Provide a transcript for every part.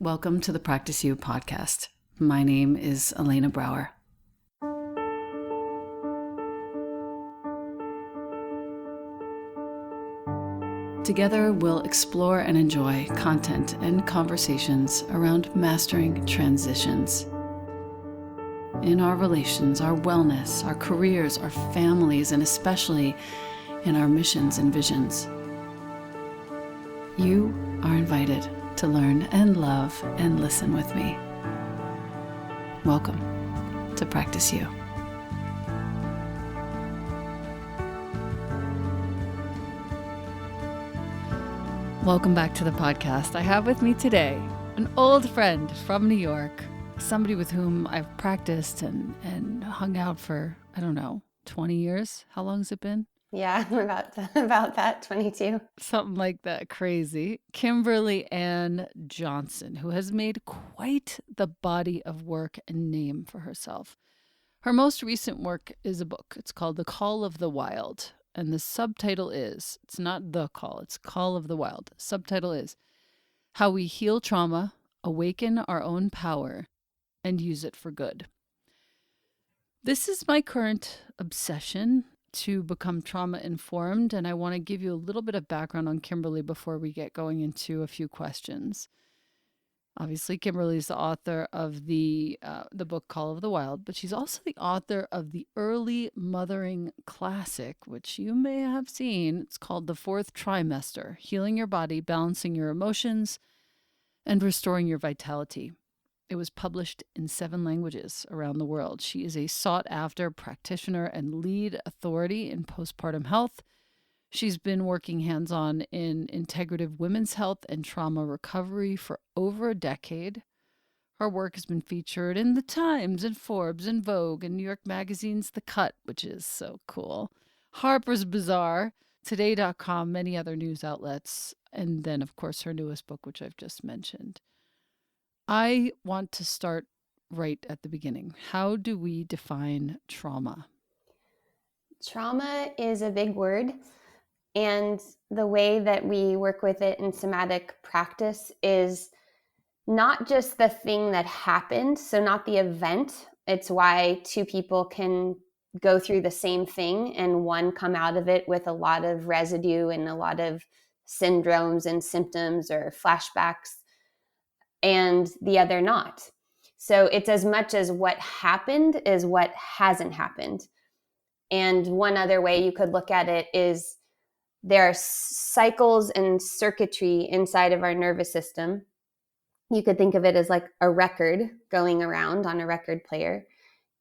Welcome to the Practice You podcast. My name is Elena Brower. Together, we'll explore and enjoy content and conversations around mastering transitions in our relations, our wellness, our careers, our families, and especially in our missions and visions. You are invited to learn and love and listen with me. Welcome to Practice You. Welcome back to the podcast. I have with me today an old friend from New York, somebody with whom I've practiced and hung out for, 20 years. How long has it been? Yeah, about that, 22. Something like that, crazy. Kimberly Ann Johnson, who has made quite the body of work and name for herself. Her most recent work is a book. It's called The Call of the Wild. And the subtitle is, it's not The Call, it's Call of the Wild. Subtitle is How We Heal Trauma, Awaken Our Own Power, and Use It for Good. This is my current obsession, to become trauma informed, and I want to give you a little bit of background on Kimberly before we get going into a few questions. Obviously, Kimberly is the author of the book Call of the Wild, but she's also the author of the early mothering classic, which you may have seen. It's called The Fourth Trimester: Healing Your Body, Balancing Your Emotions, and Restoring Your Vitality. It was published in 7 languages around the world. She is a sought-after practitioner and lead authority in postpartum health. She's been working hands-on in integrative women's health and trauma recovery for over a decade. Her work has been featured in The Times and Forbes and Vogue and New York Magazine's The Cut, which is so cool, Harper's Bazaar, Today.com, many other news outlets, and then, of course, her newest book, which I've just mentioned. I want to start right at the beginning. How do we define trauma? Trauma is a big word, and the way that we work with it in somatic practice is not just the thing that happened, so not the event. It's why 2 people can go through the same thing and one come out of it with a lot of residue and a lot of syndromes and symptoms or flashbacks, and the other not. So it's as much as what happened as what hasn't happened. And one other way you could look at it is there are cycles and circuitry inside of our nervous system. You could think of it as like a record going around on a record player.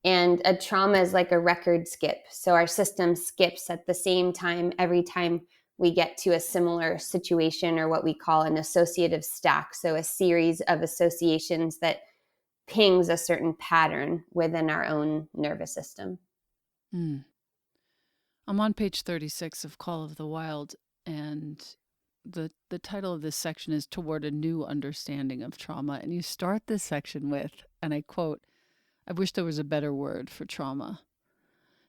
And a trauma is like a record skip. So our system skips at the same time every time we get to a similar situation, or what we call an associative stack. So a series of associations that pings a certain pattern within our own nervous system. I'm on page 36 of Call of the Wild, and the title of this section is Toward a New Understanding of Trauma. And you start this section with, and I quote, "I wish there was a better word for trauma.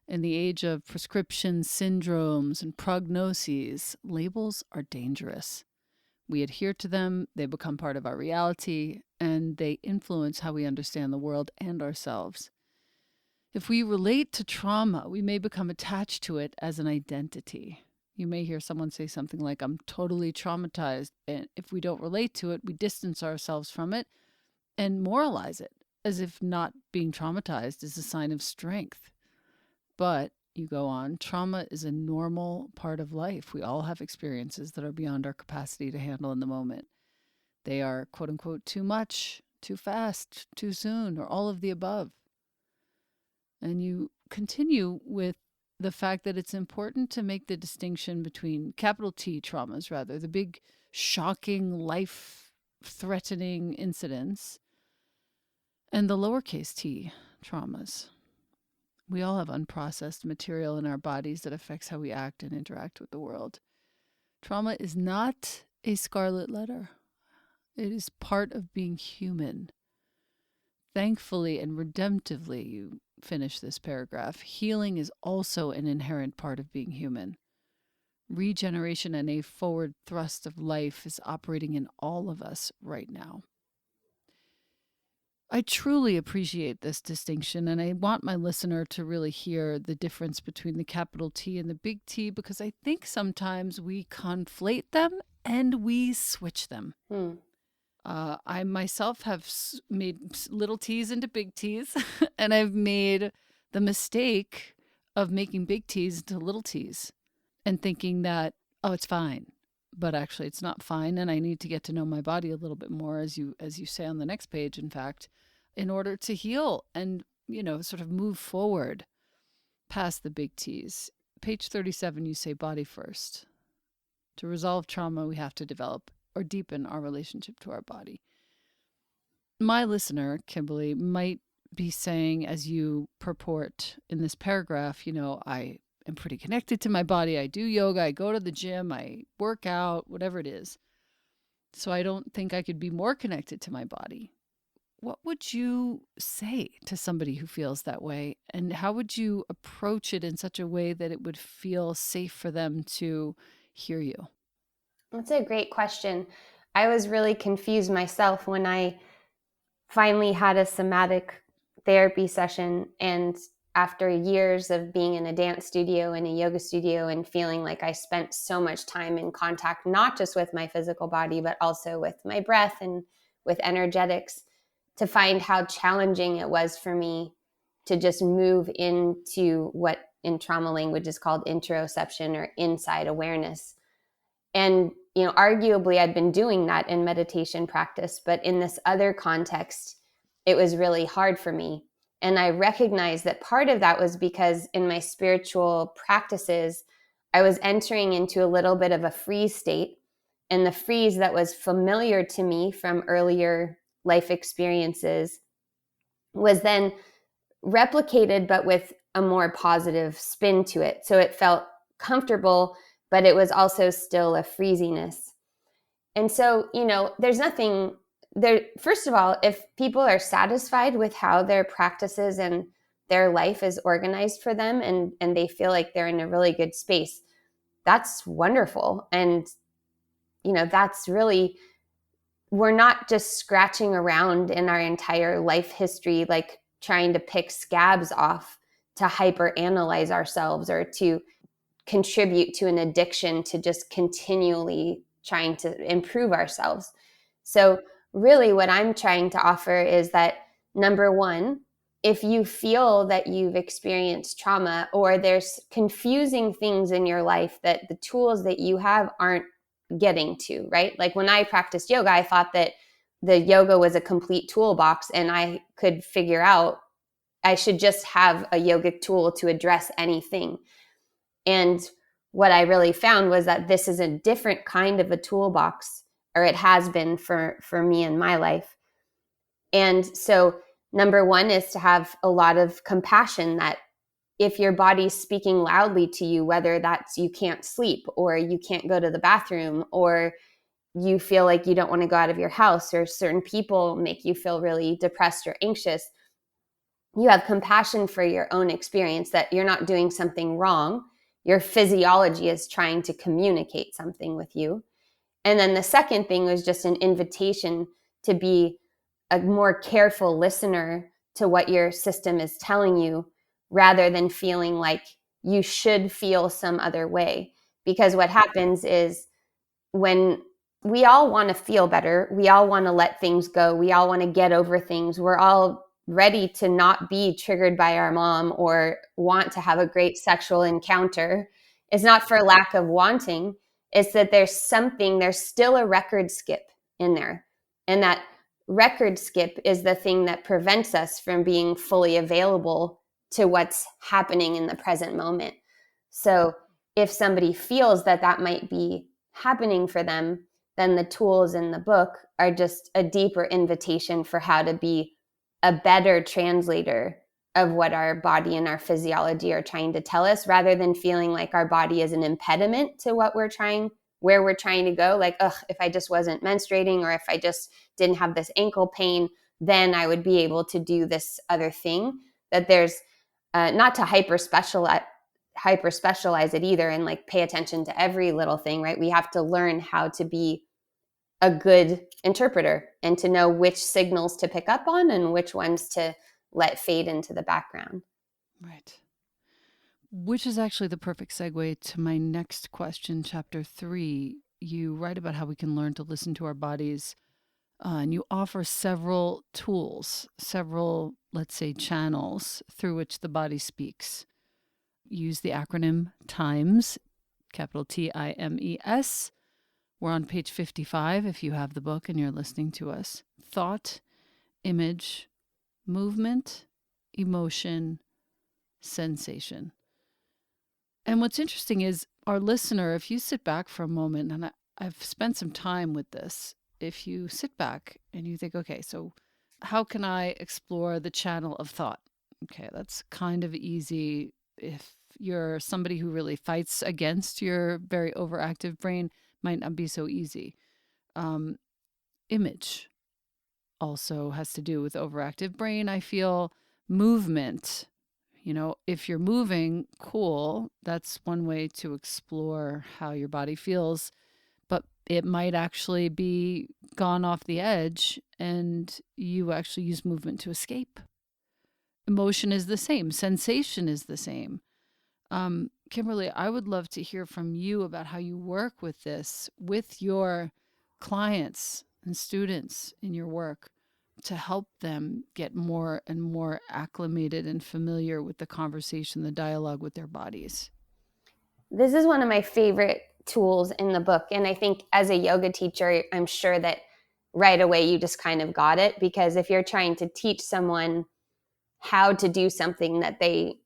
In the age of prescriptions, syndromes, and prognoses, labels are dangerous. We adhere to them, they become part of our reality, and they influence how we understand the world and ourselves. If we relate to trauma, we may become attached to it as an identity." You may hear someone say something like, "I'm totally traumatized." And if we don't relate to it, we distance ourselves from it and moralize it as if not being traumatized is a sign of strength. But you go on, trauma is a normal part of life. We all have experiences that are beyond our capacity to handle in the moment. They are, quote unquote, too much, too fast, too soon, or all of the above. And you continue with the fact that it's important to make the distinction between capital T traumas, rather, the big, shocking, life-threatening incidents, and the lowercase t traumas. We all have unprocessed material in our bodies that affects how we act and interact with the world. Trauma is not a scarlet letter. It is part of being human. Thankfully and redemptively, you finish this paragraph, healing is also an inherent part of being human. Regeneration and a forward thrust of life is operating in all of us right now. I truly appreciate this distinction, and I want my listener to really hear the difference between the capital T and the big T, because I think sometimes we conflate them and we switch them. I myself have made little t's into big T's, and I've made the mistake of making big T's into little t's and thinking that, oh, it's fine. But actually, it's not fine, and I need to get to know my body a little bit more, as you say on the next page, in fact, in order to heal and, sort of move forward past the big T's. Page 37, you say body first. To resolve trauma, we have to develop or deepen our relationship to our body. My listener, Kimberly, might be saying, as you purport in this paragraph, I am pretty connected to my body. I do yoga, I go to the gym, I work out, whatever it is. So I don't think I could be more connected to my body. What would you say to somebody who feels that way? And how would you approach it in such a way that it would feel safe for them to hear you? That's a great question. I was really confused myself when I finally had a somatic therapy session, and after years of being in a dance studio and a yoga studio and feeling like I spent so much time in contact, not just with my physical body, but also with my breath and with energetics, to find how challenging it was for me to just move into what in trauma language is called interoception or inside awareness. And, arguably I'd been doing that in meditation practice, but in this other context, it was really hard for me. And I recognized that part of that was because in my spiritual practices, I was entering into a little bit of a freeze state. And the freeze that was familiar to me from earlier life experiences was then replicated, but with a more positive spin to it. So it felt comfortable, but it was also still a freeziness. And so, there's nothing there. First of all, if people are satisfied with how their practices and their life is organized for them, and they feel like they're in a really good space, that's wonderful. And, that's really, we're not just scratching around in our entire life history, like trying to pick scabs off to hyper analyze ourselves or to contribute to an addiction to just continually trying to improve ourselves. So, really, what I'm trying to offer is that number one, if you feel that you've experienced trauma or there's confusing things in your life that the tools that you have aren't getting to, right? Like when I practiced yoga, I thought that the yoga was a complete toolbox and I could figure out I should just have a yogic tool to address anything. And what I really found was that this is a different kind of a toolbox, or it has been for me in my life. And so number one is to have a lot of compassion that if your body's speaking loudly to you, whether that's you can't sleep or you can't go to the bathroom or you feel like you don't want to go out of your house or certain people make you feel really depressed or anxious, you have compassion for your own experience that you're not doing something wrong. Your physiology is trying to communicate something with you. And then the second thing was just an invitation to be a more careful listener to what your system is telling you rather than feeling like you should feel some other way. Because what happens is when we all want to feel better, we all want to let things go, we all want to get over things, we're all ready to not be triggered by our mom or want to have a great sexual encounter. It's not for lack of wanting. It's that there's still a record skip in there. And that record skip is the thing that prevents us from being fully available to what's happening in the present moment. So if somebody feels that that might be happening for them, then the tools in the book are just a deeper invitation for how to be a better translator of what our body and our physiology are trying to tell us, rather than feeling like our body is an impediment to where we're trying to go. Like, if I just wasn't menstruating or if I just didn't have this ankle pain, then I would be able to do this other thing. That there's not to hyper specialize it either and like pay attention to every little thing, right? We have to learn how to be a good interpreter and to know which signals to pick up on and which ones to let fade into the background. Right. Which is actually the perfect segue to my next question, chapter 3. You write about how we can learn to listen to our bodies, and you offer several tools, several, let's say, channels through which the body speaks. Use the acronym TIMES, capital TIMES. We're on page 55 if you have the book and you're listening to us. Thought, image, movement, emotion, sensation. And what's interesting is our listener, if you sit back for a moment, and I've spent some time with this, if you sit back and you think, okay, so how can I explore the channel of thought? Okay, that's kind of easy. If you're somebody who really fights against your very overactive brain, might not be so easy. Image also has to do with overactive brain. I feel movement. If you're moving, cool, that's one way to explore how your body feels, but it might actually be gone off the edge and you actually use movement to escape. Emotion is the same, sensation is the same. Kimberly, I would love to hear from you about how you work with this with your clients and students in your work to help them get more and more acclimated and familiar with the conversation, the dialogue with their bodies. This is one of my favorite tools in the book. And I think as a yoga teacher, I'm sure that right away you just kind of got it, because if you're trying to teach someone how to do something that they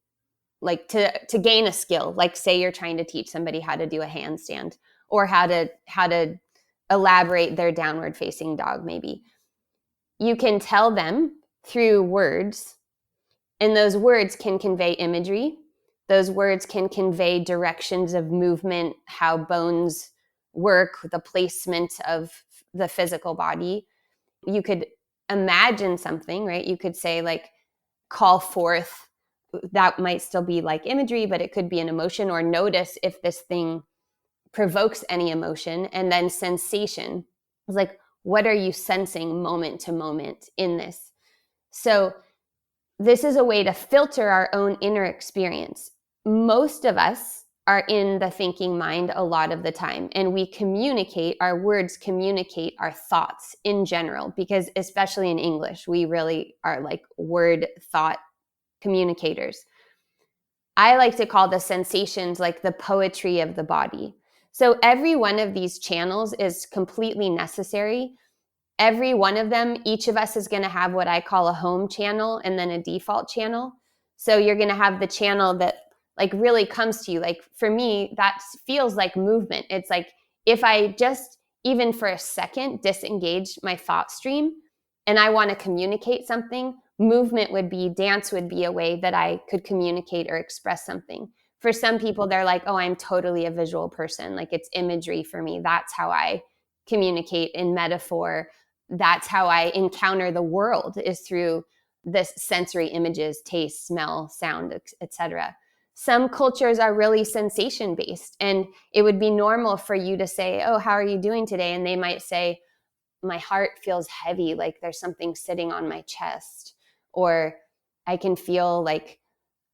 like to gain a skill, like say you're trying to teach somebody how to do a handstand or how to elaborate their downward facing dog, maybe you can tell them through words, and those words can convey imagery. Those words can convey directions of movement, how bones work, the placement of the physical body. You could imagine something, right? You could say, like, call forth. That might still be like imagery, but it could be an emotion, or notice if this thing provokes any emotion. And then sensation is like, what are you sensing moment to moment in this? So this is a way to filter our own inner experience. Most of us are in the thinking mind a lot of the time, and we communicate, our words communicate our thoughts in general, because especially in English, we really are like word thought communicators. I like to call the sensations like the poetry of the body. So every one of these channels is completely necessary. Every one of them, each of us is going to have what I call a home channel and then a default channel. So you're going to have the channel that like really comes to you. Like for me, that feels like movement. It's like if I just even for a second disengage my thought stream and I want to communicate something, movement would be, dance would be a way that I could communicate or express something. For some people, they're like, oh, I'm totally a visual person. Like it's imagery for me. That's how I communicate in metaphor. That's how I encounter the world, is through this sensory images, taste, smell, sound, etc. Some cultures are really sensation based, and it would be normal for you to say, oh, how are you doing today? And they might say, my heart feels heavy, like there's something sitting on my chest, or I can feel like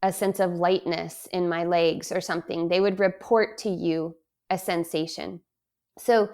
a sense of lightness in my legs or something. They would report to you a sensation. So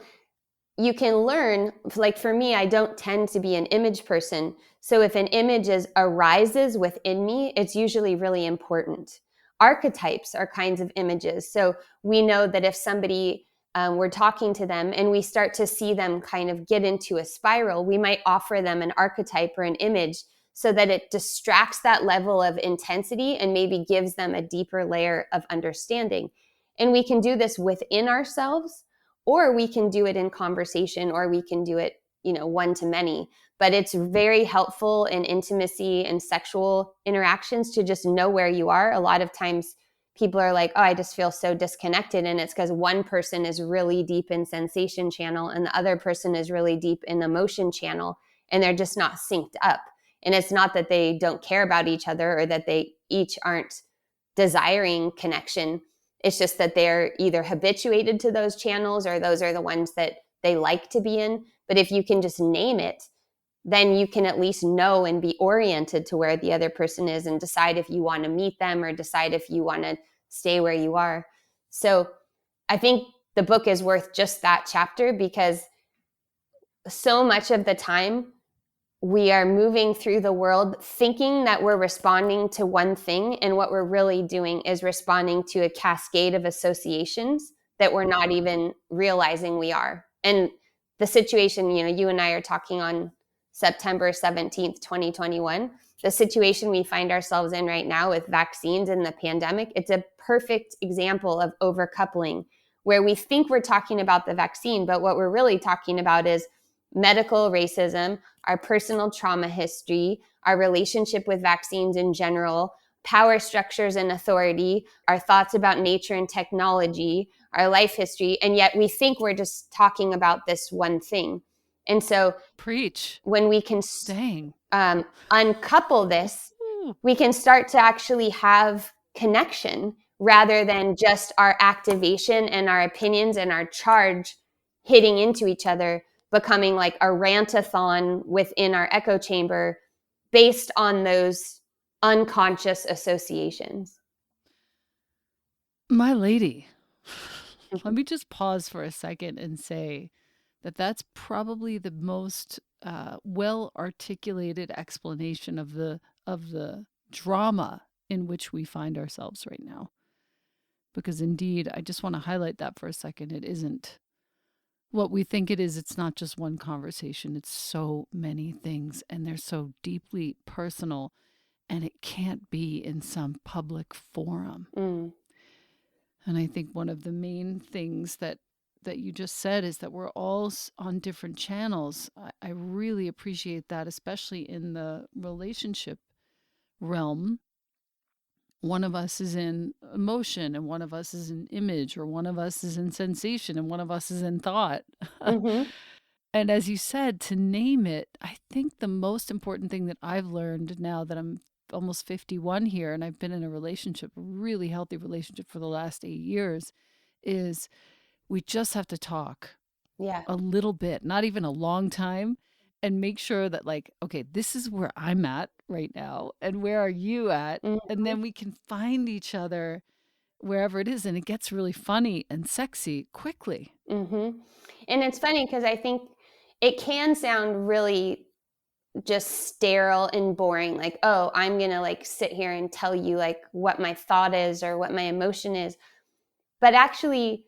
you can learn, like for me, I don't tend to be an image person. So if an image arises within me, it's usually really important. Archetypes are kinds of images. So we know that if somebody, we're talking to them and we start to see them kind of get into a spiral, we might offer them an archetype or an image so that it distracts that level of intensity and maybe gives them a deeper layer of understanding. And we can do this within ourselves, or we can do it in conversation, or we can do it, one to many. But it's very helpful in intimacy and sexual interactions to just know where you are. A lot of times people are like, oh, I just feel so disconnected. And it's because one person is really deep in sensation channel and the other person is really deep in emotion channel, and they're just not synced up. And it's not that they don't care about each other or that they each aren't desiring connection. It's just that they're either habituated to those channels, or those are the ones that they like to be in. But if you can just name it, then you can at least know and be oriented to where the other person is and decide if you want to meet them or decide if you want to stay where you are. So I think the book is worth just that chapter, because so much of the time we are moving through the world thinking that we're responding to one thing, and what we're really doing is responding to a cascade of associations that we're not even realizing we are. And the situation, you and I are talking on September 17th, 2021, the situation we find ourselves in right now with vaccines and the pandemic, it's a perfect example of overcoupling, where we think we're talking about the vaccine, but what we're really talking about is medical racism, our personal trauma history, our relationship with vaccines in general, power structures and authority, our thoughts about nature and technology, our life history, and yet we think we're just talking about this one thing. And so Preach. when we can Dang. Uncouple this, Ooh. we can start to actually have connection rather than just our activation and our opinions and our charge hitting into each other, becoming like a rantathon within our echo chamber based on those unconscious associations. My lady, let me just pause for a second and say that that's probably the most well articulated explanation of the drama in which we find ourselves right now. Because indeed, I just want to highlight that for a second. It isn't what we think it is. It's not just one conversation. It's so many things, and they're so deeply personal, and it can't be in some public forum. And I think one of the main things that you just said is that we're all on different channels. I really appreciate that, especially in the relationship realm. One of us is in emotion, and one of us is in image, or one of us is in sensation, and one of us is in thought. Mm-hmm. And as you said, to name it, I think the most important thing that I've learned now that I'm almost 51 here, and I've been in a relationship, a really healthy relationship for the last 8 years, is we just have to talk Yeah. a little bit, not even a long time, and make sure that, like, okay, this is where I'm at right now, and where are you at? And then we can find each other wherever it is. And it gets really funny and sexy quickly. Mm-hmm. And it's funny because I think it can sound really just sterile and boring, like, oh, I'm gonna like sit here and tell you like what my thought is or what my emotion is. But actually,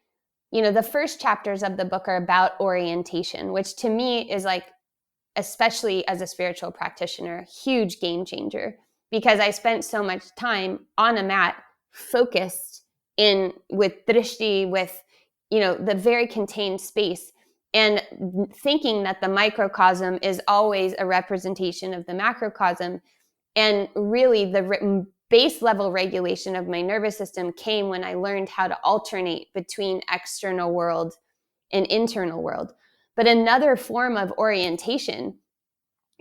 the first chapters of the book are about orientation, which to me is like, especially as a spiritual practitioner, huge game changer, because I spent so much time on a mat focused in with drishti, with the very contained space, and thinking that the microcosm is always a representation of the macrocosm. And really the base level regulation of my nervous system came when I learned how to alternate between external world and internal world. But another form of orientation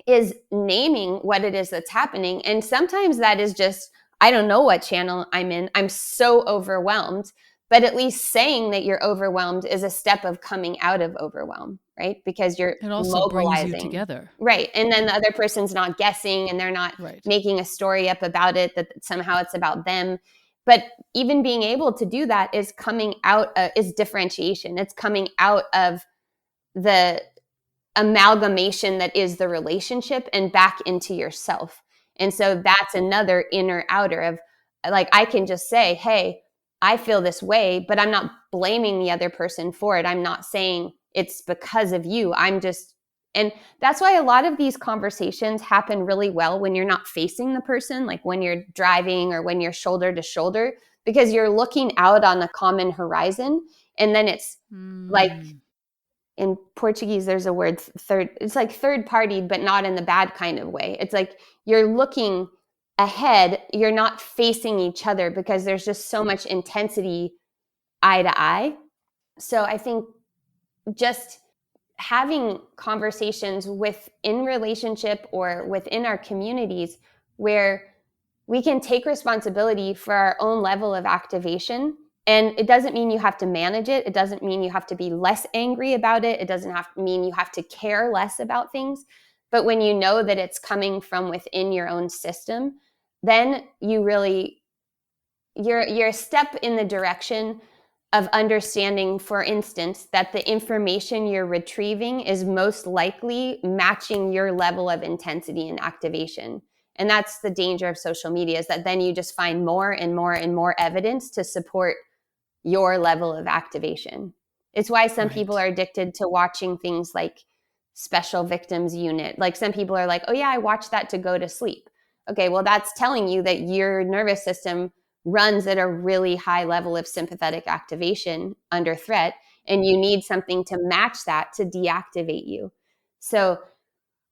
is naming what it is that's happening. And sometimes that is just, I don't know what channel I'm in. I'm so overwhelmed. But at least saying that you're overwhelmed is a step of coming out of overwhelm, right? Because you're It also brings you mobilizing. together. Right. And then the other person's not guessing, and they're not Right. making a story up about it, that somehow it's about them. But even being able to do that is coming out, is differentiation. It's coming out of the amalgamation that is the relationship and back into yourself. And so that's another inner outer of, like, I can just say, hey, I feel this way, but I'm not blaming the other person for it. I'm not saying it's because of you. And that's why a lot of these conversations happen really well when you're not facing the person, like when you're driving or when you're shoulder to shoulder, because you're looking out on a common horizon. And then it's like, in Portuguese, there's a word third. It's like third party, but not in the bad kind of way. It's like you're looking ahead. You're not facing each other because there's just so much intensity eye to eye. So I think just having conversations within relationship or within our communities where we can take responsibility for our own level of activation And it doesn't mean you have to manage it. It doesn't mean you have to be less angry about it. It doesn't have to mean you have to care less about things. But when you know that it's coming from within your own system, then you're a step in the direction of understanding, for instance, that the information you're retrieving is most likely matching your level of intensity and activation. And that's the danger of social media, is that then you just find more and more and more evidence to support your level of activation. It's why some people Right. are addicted to watching things like Special Victims Unit. Like, some people are like, oh yeah, I watch that to go to sleep. Okay, well, that's telling you that your nervous system runs at a really high level of sympathetic activation under threat, and you need something to match that to deactivate you. So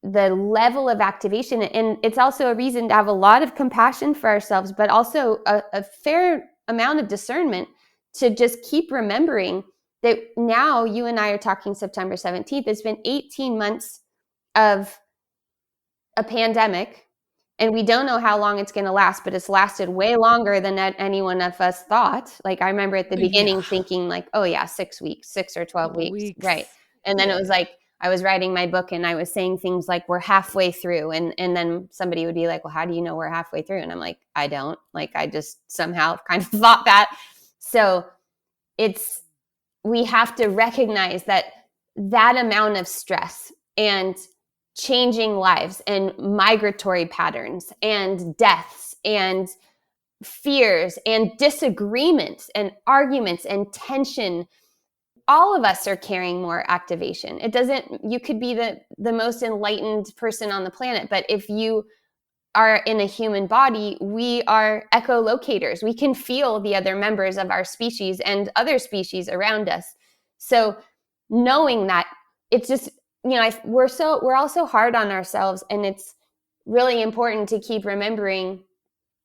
the level of activation, and it's also a reason to have a lot of compassion for ourselves, but also a fair amount of discernment to just keep remembering that now you and I are talking September 17th. It's been 18 months of a pandemic, and we don't know how long it's going to last, but it's lasted way longer than any one of us thought. Like, I remember at the Yeah. beginning thinking like, oh yeah, 6 weeks, 6 or 12 Couple weeks. Right. weeks. And then it was like, I was writing my book and I was saying things like, we're halfway through. And then somebody would be like, well, how do you know we're halfway through? And I'm like, I don't. Like, I just somehow kind of thought that. So it's, we have to recognize that that amount of stress and changing lives and migratory patterns and deaths and fears and disagreements and arguments and tension, all of us are carrying more activation. It doesn't, you could be the most enlightened person on the planet, but if you are in a human body, we are echolocators. We can feel the other members of our species and other species around us. So knowing that, it's just, we're also hard on ourselves, and it's really important to keep remembering,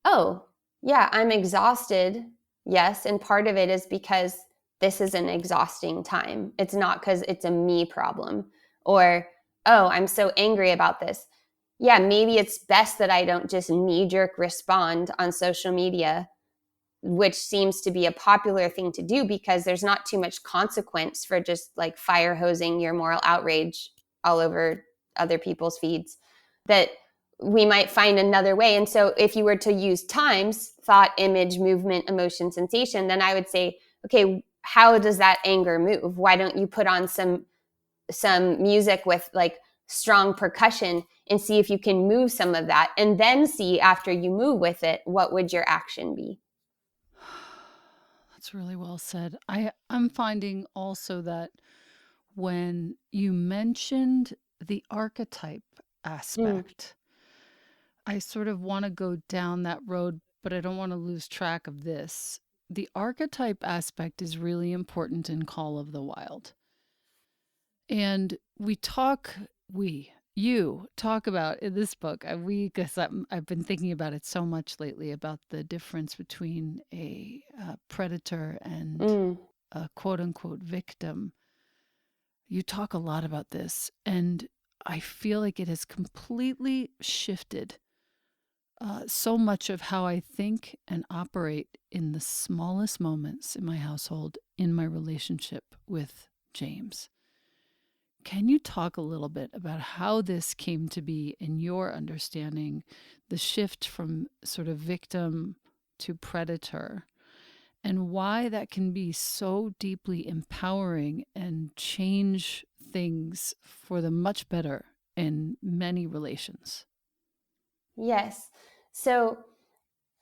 oh, yeah, I'm exhausted. Yes, and part of it is because this is an exhausting time. It's not because it's a me problem, or, oh, I'm so angry about this. Yeah, maybe it's best that I don't just knee jerk respond on social media, which seems to be a popular thing to do because there's not too much consequence for just like fire hosing your moral outrage all over other people's feeds, that we might find another way. And so if you were to use times, thought, image, movement, emotion, sensation, then I would say, okay, how does that anger move? Why don't you put on some music with like strong percussion and see if you can move some of that, and then see after you move with it, what would your action be? That's really well said. I'm finding also that when you mentioned the archetype Mm, aspect, I sort of want to go down that road, but I don't want to lose track of this. The archetype aspect is really important in Call of the Wild. And you talk about in this book, because I've been thinking about it so much lately about the difference between a predator and mm. a quote unquote victim. You talk a lot about this, and I feel like it has completely shifted so much of how I think and operate in the smallest moments in my household, in my relationship with James. Can you talk a little bit about how this came to be in your understanding, the shift from sort of victim to predator, and why that can be so deeply empowering and change things for the much better in many relations? Yes. So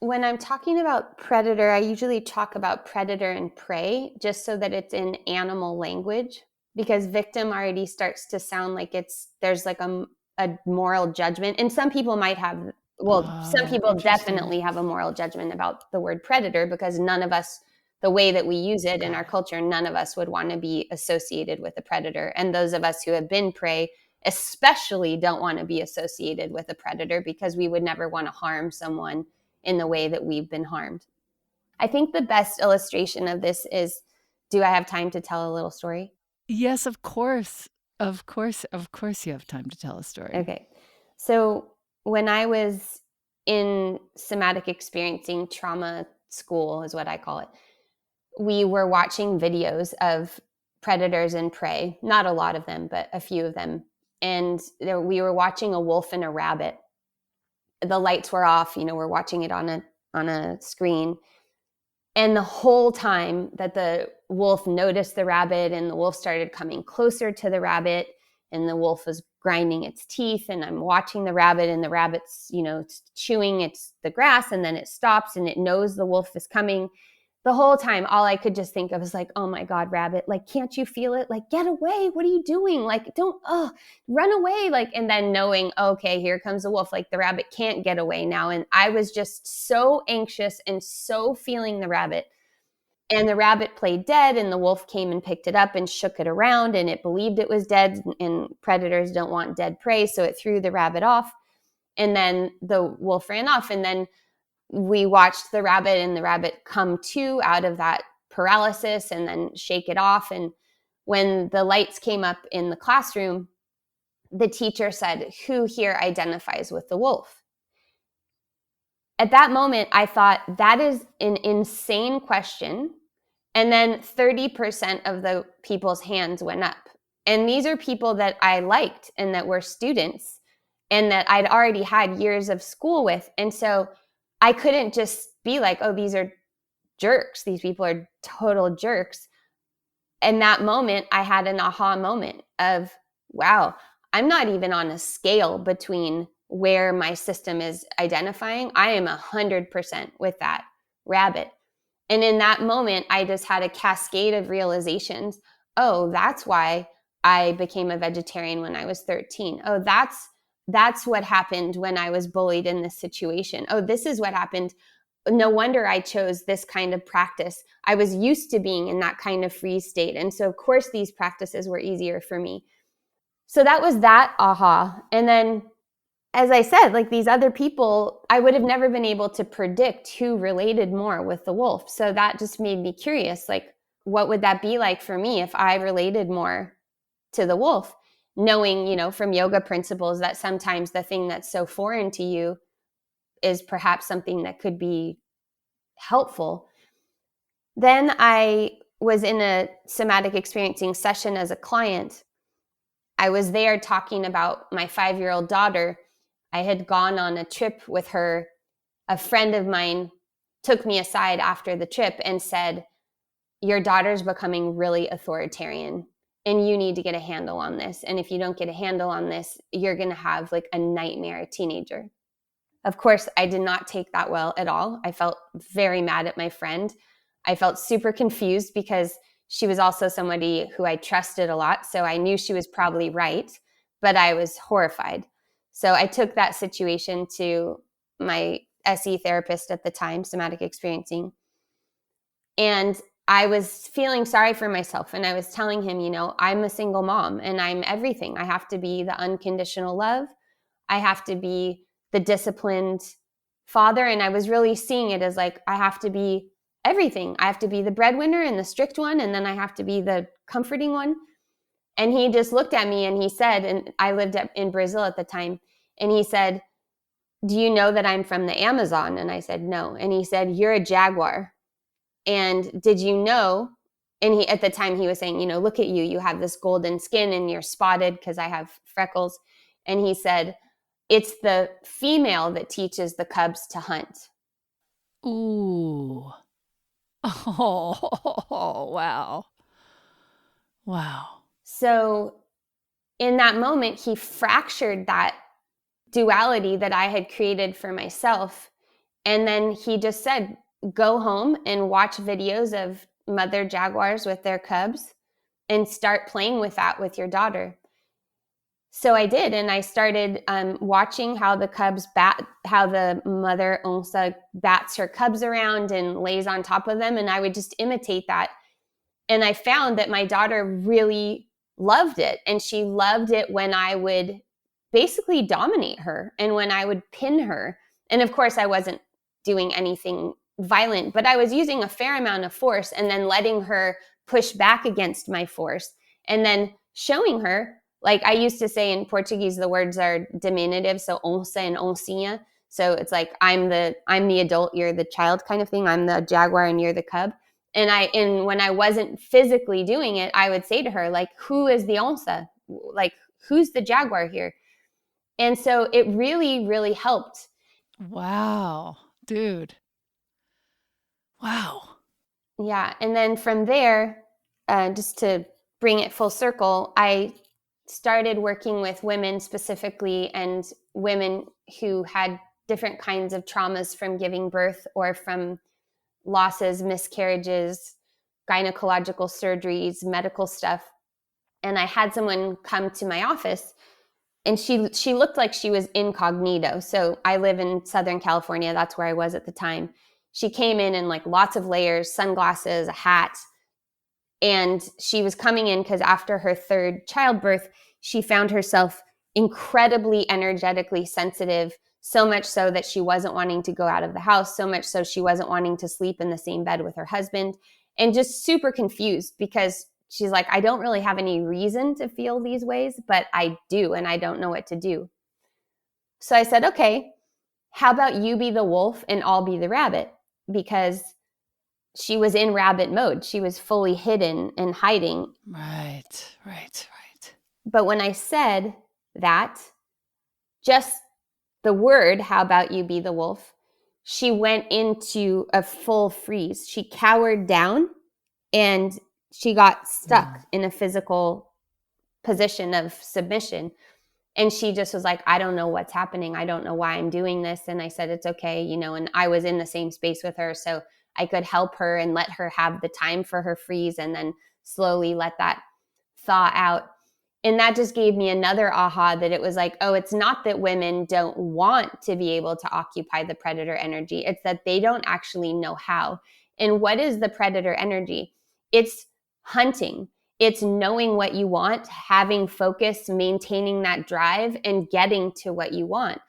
when I'm talking about predator, I usually talk about predator and prey just so that it's in animal language, because victim already starts to sound like there's like a moral judgment. And some people might have, well, some Oh, people interesting. definitely have a moral judgment about the word predator, because none of us, the way that we use it in our Got it. culture, none of us would want to be associated with a predator. And those of us who have been prey especially don't want to be associated with a predator, because we would never want to harm someone in the way that we've been harmed. I think the best illustration of this is, do I have time to tell a little story? Yes, of course. Of course, you have time to tell a story. Okay. So when I was in somatic experiencing trauma school, is what I call it, we were watching videos of predators and prey, not a lot of them, but a few of them. And we were watching a wolf and a rabbit. The lights were off, we're watching it on a screen. And the whole time that the wolf noticed the rabbit and the wolf started coming closer to the rabbit and the wolf was grinding its teeth, and I'm watching the rabbit, and the rabbit's, it's chewing the grass, and then it stops and it knows the wolf is coming. The whole time, all I could just think of is like, oh my God, rabbit, like, can't you feel it? Like, get away. What are you doing? Like, don't, run away. Like, and then knowing, okay, here comes the wolf. Like, the rabbit can't get away now. And I was just so anxious and so feeling the rabbit. And the rabbit played dead, and the wolf came and picked it up and shook it around, and it believed it was dead, and predators don't want dead prey. So it threw the rabbit off, and then the wolf ran off. And then we watched the rabbit and the rabbit come to out of that paralysis and then shake it off. And when the lights came up in the classroom, the teacher said, "Who here identifies with the wolf?" At that moment, I thought, that is an insane question. And then 30% of the people's hands went up. And these are people that I liked and that were students and that I'd already had years of school with. And so I couldn't just be like, oh, these are jerks. These people are total jerks. In that moment, I had an aha moment of, wow, I'm not even on a scale between where my system is identifying. I am 100% with that rabbit. And in that moment, I just had a cascade of realizations. Oh, that's why I became a vegetarian when I was 13. Oh, that's what happened when I was bullied in this situation. Oh, this is what happened. No wonder I chose this kind of practice. I was used to being in that kind of freeze state. And so, of course, these practices were easier for me. So that was that aha. And then, as I said, like, these other people, I would have never been able to predict who related more with the wolf. So that just made me curious, like, what would that be like for me if I related more to the wolf? Knowing, from yoga principles that sometimes the thing that's so foreign to you is perhaps something that could be helpful. Then I was in a somatic experiencing session as a client. I was there talking about my 5-year-old daughter. I had gone on a trip with her. A friend of mine took me aside after the trip and said, your daughter's becoming really authoritarian and you need to get a handle on this. And if you don't get a handle on this, you're going to have like a nightmare teenager. Of course, I did not take that well at all. I felt very mad at my friend. I felt super confused because she was also somebody who I trusted a lot. So I knew she was probably right, but I was horrified. So I took that situation to my SE therapist at the time, somatic experiencing. And I was feeling sorry for myself. And I was telling him, I'm a single mom and I'm everything. I have to be the unconditional love. I have to be the disciplined father. And I was really seeing it as like, I have to be everything. I have to be the breadwinner and the strict one. And then I have to be the comforting one. And he just looked at me and he said, and I lived in Brazil at the time. And he said, do you know that I'm from the Amazon? And I said, no. And he said, you're a Jaguar. And did you know? And at the time he was saying, look at you. You have this golden skin and you're spotted because I have freckles. And he said, it's the female that teaches the cubs to hunt. Ooh. Oh, wow. Wow. So in that moment, he fractured that duality that I had created for myself. And then he just said, go home and watch videos of mother jaguars with their cubs and start playing with that with your daughter. So I did, and I started watching how the cubs how the mother onça bats her cubs around and lays on top of them, and I would just imitate that. And I found that my daughter really loved it, and she loved it when I would basically dominate her and when I would pin her. And of course, I wasn't doing anything violent, but I was using a fair amount of force and then letting her push back against my force and then showing her. Like I used to say in Portuguese, the words are diminutive, so onça and oncinha. So it's like I'm the adult, you're the child kind of thing. I'm the jaguar and you're the cub. And when I wasn't physically doing it, I would say to her, like, who is the onça? Like, who's the jaguar here? And so it really, really helped. Wow, dude. Wow. Yeah. And then from there, just to bring it full circle, I started working with women specifically, and women who had different kinds of traumas from giving birth or from losses, miscarriages, gynecological surgeries, medical stuff. And I had someone come to my office, and she looked like she was incognito. So I live in Southern California. That's where I was at the time. She came in like lots of layers, sunglasses, a hat, and she was coming in because after her third childbirth, she found herself incredibly energetically sensitive, so much so that she wasn't wanting to go out of the house, so much so she wasn't wanting to sleep in the same bed with her husband, and just super confused because she's like, I don't really have any reason to feel these ways, but I do, and I don't know what to do. So I said, okay, how about you be the wolf and I'll be the rabbit? Because she was in rabbit mode. She was fully hidden and hiding. Right. But when I said that, just the word, how about you be the wolf, she went into a full freeze. She cowered down and she got stuck in a physical position of submission. And she just was like, I don't know what's happening. I don't know why I'm doing this. And I said, it's okay, and I was in the same space with her. So I could help her and let her have the time for her freeze and then slowly let that thaw out. And that just gave me another aha that it was like, oh, it's not that women don't want to be able to occupy the predator energy. It's that they don't actually know how. And what is the predator energy? It's hunting. It's knowing what you want, having focus, maintaining that drive, and getting to what you want.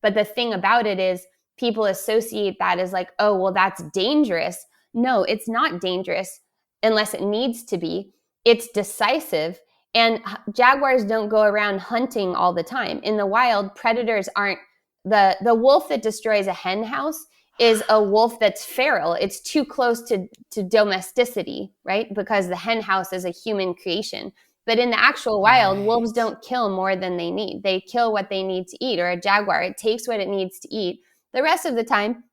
But the thing about it is people associate that as like, oh, well, that's dangerous. No, it's not dangerous unless it needs to be. It's decisive. And jaguars don't go around hunting all the time. In the wild, predators aren't the wolf that destroys a hen house is a wolf that's feral. It's too close to domesticity, right? Because the hen house is a human creation. But in the actual wild, wolves don't kill more than they need. They kill what they need to eat, or a jaguar, it takes what it needs to eat. The rest of the time,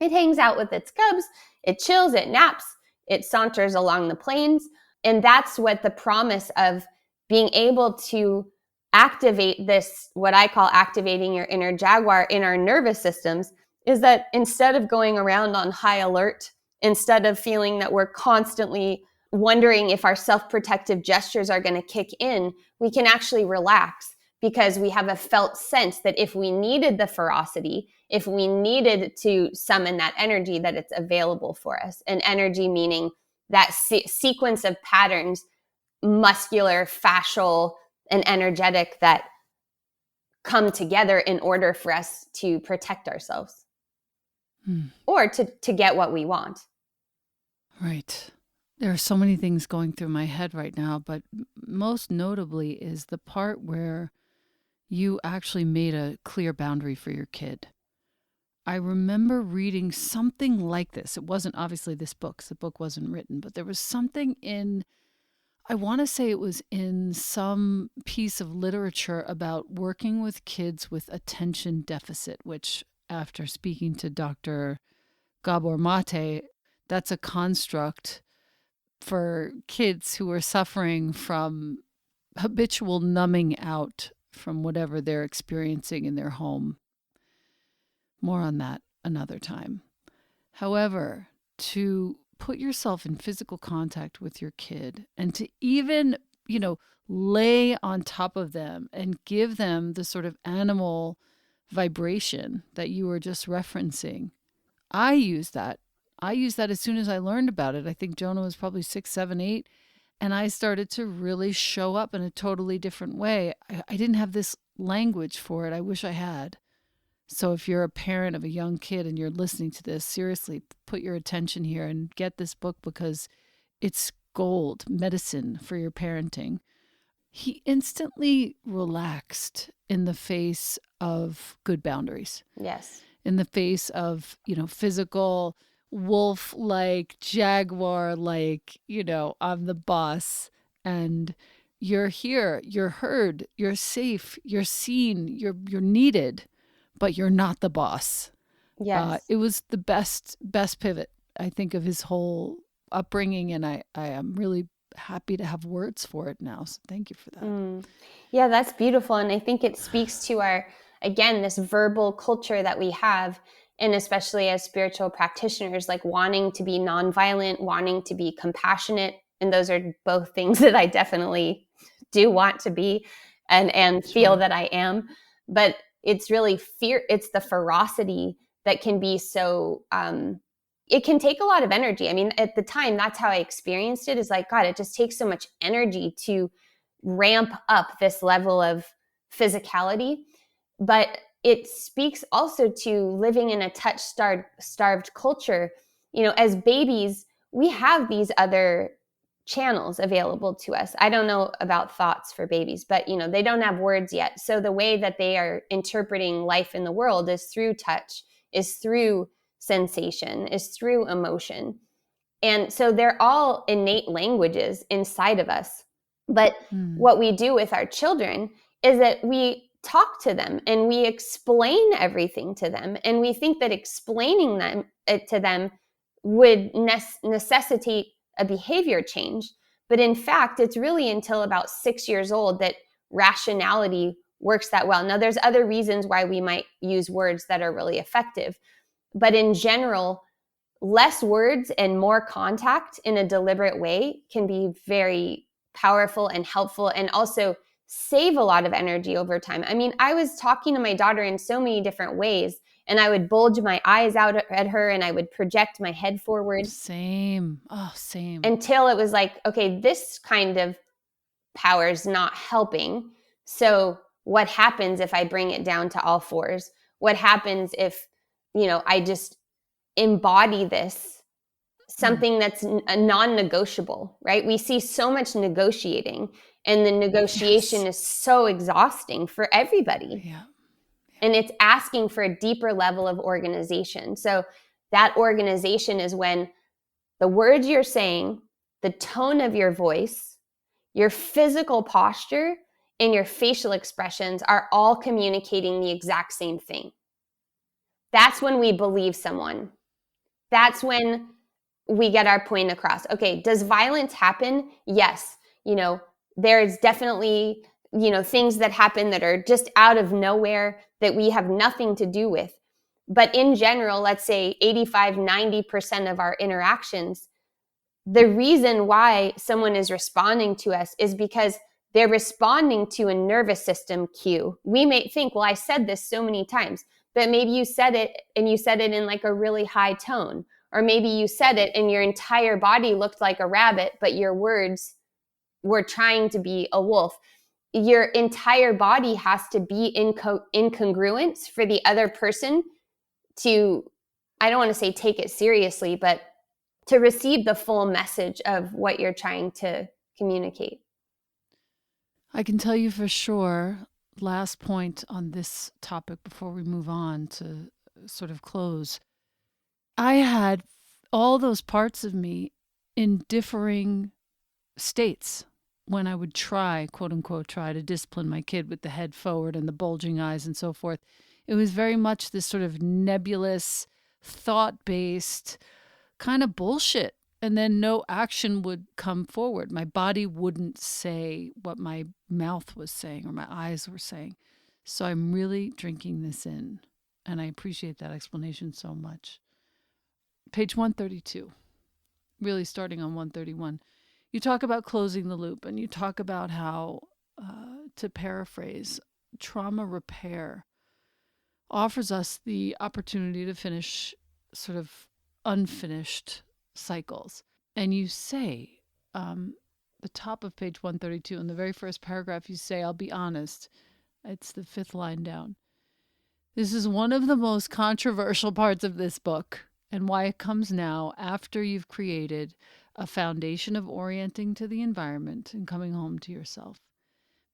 it hangs out with its cubs, it chills, it naps, it saunters along the plains. And that's what the promise of being able to activate this, what I call activating your inner jaguar in our nervous systems, is that instead of going around on high alert, instead of feeling that we're constantly wondering if our self-protective gestures are going to kick in, we can actually relax because we have a felt sense that if we needed the ferocity, if we needed to summon that energy, that it's available for us. And energy meaning that sequence of patterns, muscular, fascial, and energetic, that come together in order for us to protect ourselves or to get what we want. Right. There are so many things going through my head right now, but most notably is the part where you actually made a clear boundary for your kid. I remember reading something like this. It wasn't obviously this book, 'cause the book wasn't written, but there was something in, I want to say it was in some piece of literature about working with kids with attention deficit, which after speaking to Dr. Gabor Mate, that's a construct for kids who are suffering from habitual numbing out from whatever they're experiencing in their home. More on that another time. However, to put yourself in physical contact with your kid and to even, lay on top of them and give them the sort of animal vibration that you were just referencing. I use that. I used that as soon as I learned about it. I think Jonah was probably 6, 7, 8. And I started to really show up in a totally different way. I didn't have this language for it. I wish I had. So if you're a parent of a young kid and you're listening to this, seriously, put your attention here and get this book because it's gold medicine for your parenting. He instantly relaxed in the face of good boundaries. Yes. In the face of, physical, wolf like, Jaguar like, I'm the boss and you're here, you're heard, you're safe, you're seen, you're needed, but you're not the boss. Yes. It was the best pivot, I think, of his whole upbringing, and I am really happy to have words for it now. So thank you for that. Yeah, that's beautiful. And I think it speaks to again, this verbal culture that we have, and especially as spiritual practitioners, like wanting to be nonviolent, wanting to be compassionate. And those are both things that I definitely do want to be and feel Sure. that I am. But it's really fear, it's the ferocity that can be so it can take a lot of energy. I mean, at the time, that's how I experienced it, is like, God, it just takes so much energy to ramp up this level of physicality. But it speaks also to living in a touch starved culture. As babies, we have these other channels available to us. I don't know about thoughts for babies, but they don't have words yet. So the way that they are interpreting life in the world is through touch, is through sensation, is through emotion. And so they're all innate languages inside of us. But Mm. what we do with our children is that we talk to them and we explain everything to them. And we think that explaining to them would necessitate a behavior change. But in fact, it's really until about 6 years old that rationality works that well. Now, there's other reasons why we might use words that are really effective. But in general, less words and more contact in a deliberate way can be very powerful and helpful, and also save a lot of energy over time. I mean, I was talking to my daughter in so many different ways, and I would bulge my eyes out at her and I would project my head forward Same. Oh, same. until it was like, okay, this kind of power is not helping. So what happens if I bring it down to all fours? What happens if, I just embody this, Mm. something that's a non-negotiable, right? We see so much negotiating, and the negotiation Yes. is so exhausting for everybody. Yeah. And it's asking for a deeper level of organization. So that organization is when the words you're saying, the tone of your voice, your physical posture, and your facial expressions are all communicating the exact same thing. That's when we believe someone. That's when we get our point across. Okay, does violence happen? Yes. There's definitely, things that happen that are just out of nowhere that we have nothing to do with. But in general, let's say 85, 90% of our interactions, the reason why someone is responding to us is because they're responding to a nervous system cue. We may think, well, I said this so many times, but maybe you said it and you said it in like a really high tone. Or maybe you said it and your entire body looked like a rabbit, but your words were trying to be a wolf. Your entire body has to be in congruence for the other person to, I don't want to say take it seriously, but to receive the full message of what you're trying to communicate. I can tell you for sure, last point on this topic before we move on to sort of close. I had all those parts of me in differing states when I would try, quote unquote, try to discipline my kid with the head forward and the bulging eyes and so forth. It was very much this sort of nebulous, thought based kind of bullshit. And then no action would come forward. My body wouldn't say what my mouth was saying or my eyes were saying. So I'm really drinking this in. And I appreciate that explanation so much. Page 132, really starting on 131. You talk about closing the loop and you talk about how, to paraphrase, trauma repair offers us the opportunity to finish sort of unfinished cycles. And you say, the top of page 132, in the very first paragraph, you say, I'll be honest. It's the fifth line down. This is one of the most controversial parts of this book, and why it comes now after you've created a foundation of orienting to the environment and coming home to yourself.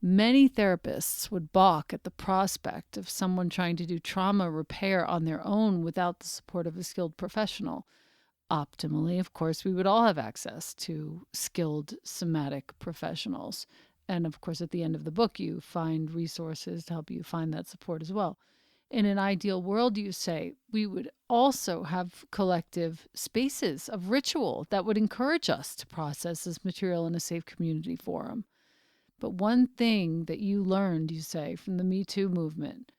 Many therapists would balk at the prospect of someone trying to do trauma repair on their own without the support of a skilled professional. Optimally, of course, we would all have access to skilled somatic professionals. And of course, at the end of the book, you find resources to help you find that support as well. In an ideal world, you say, we would also have collective spaces of ritual that would encourage us to process this material in a safe community forum. But one thing that you learned, you say, from the Me Too movement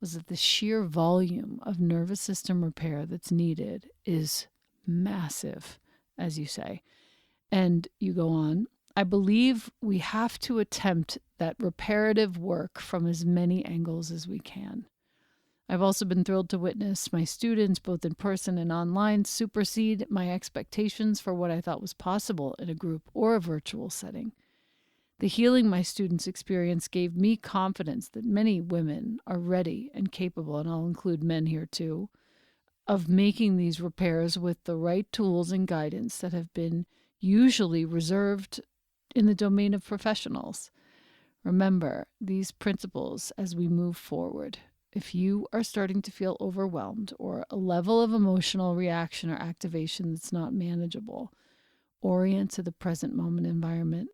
was that the sheer volume of nervous system repair that's needed is massive, as you say. And you go on, I believe we have to attempt that reparative work from as many angles as we can. I've also been thrilled to witness my students, both in person and online, supersede my expectations for what I thought was possible in a group or a virtual setting. The healing my students experience gave me confidence that many women are ready and capable, and I'll include men here too, of making these repairs with the right tools and guidance that have been usually reserved in the domain of professionals. Remember these principles as we move forward. If you are starting to feel overwhelmed or a level of emotional reaction or activation that's not manageable, orient to the present moment environment.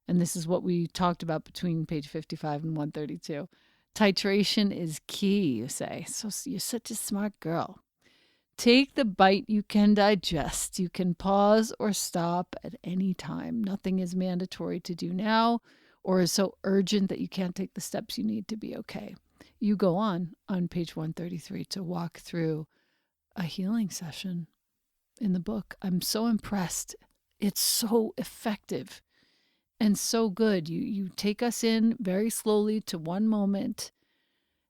And this is what we talked about between page 55 and 132. Titration is key, you say. So you're such a smart girl. Take the bite you can digest. You can pause or stop at any time. Nothing is mandatory to do now or is so urgent that you can't take the steps you need to be okay. You go on page 133 to walk through a healing session in the book. I'm so impressed. It's so effective and so good. You take us in very slowly to one moment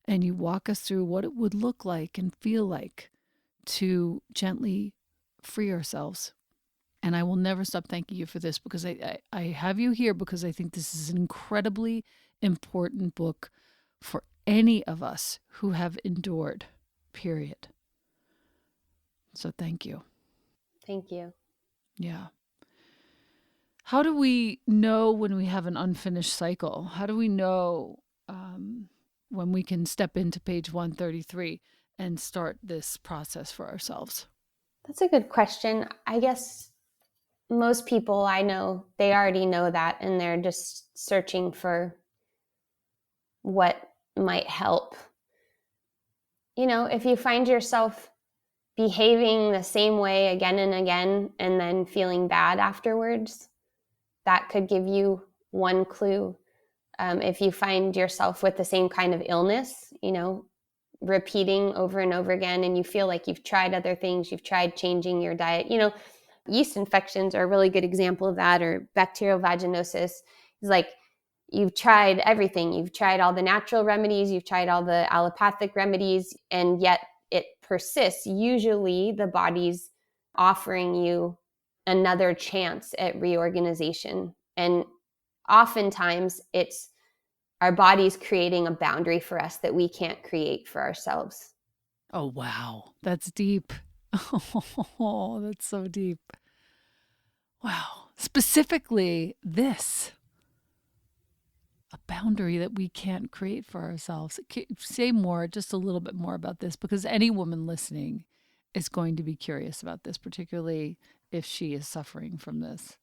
and you walk us through what it would look like and feel like to gently free ourselves. And I will never stop thanking you for this because I have you here because I think this is an incredibly important book for any of us who have endured, period. So thank you. Thank you. Yeah. How do we know when we have an unfinished cycle? How do we know when we can step into page 133 and start this process for ourselves? That's a good question. I guess most people I know, they already know that and they're just searching for what might help. You know, if you find yourself behaving the same way again and again and then feeling bad afterwards, that could give you one clue. If you find yourself with the same kind of illness, you know, repeating over and over again, and you feel like you've tried other things, you've tried changing your diet, you know, yeast infections are a really good example of that, or bacterial vaginosis is like you've tried everything. You've tried all the natural remedies, you've tried all the allopathic remedies, and yet it persists. Usually the body's offering you another chance at reorganization. And oftentimes it's our body's creating a boundary for us that we can't create for ourselves. Oh, wow. That's deep. Oh, that's so deep. Wow. Specifically, this a boundary that we can't create for ourselves. Say more, just a little bit more about this, because any woman listening is going to be curious about this, particularly if she is suffering from this.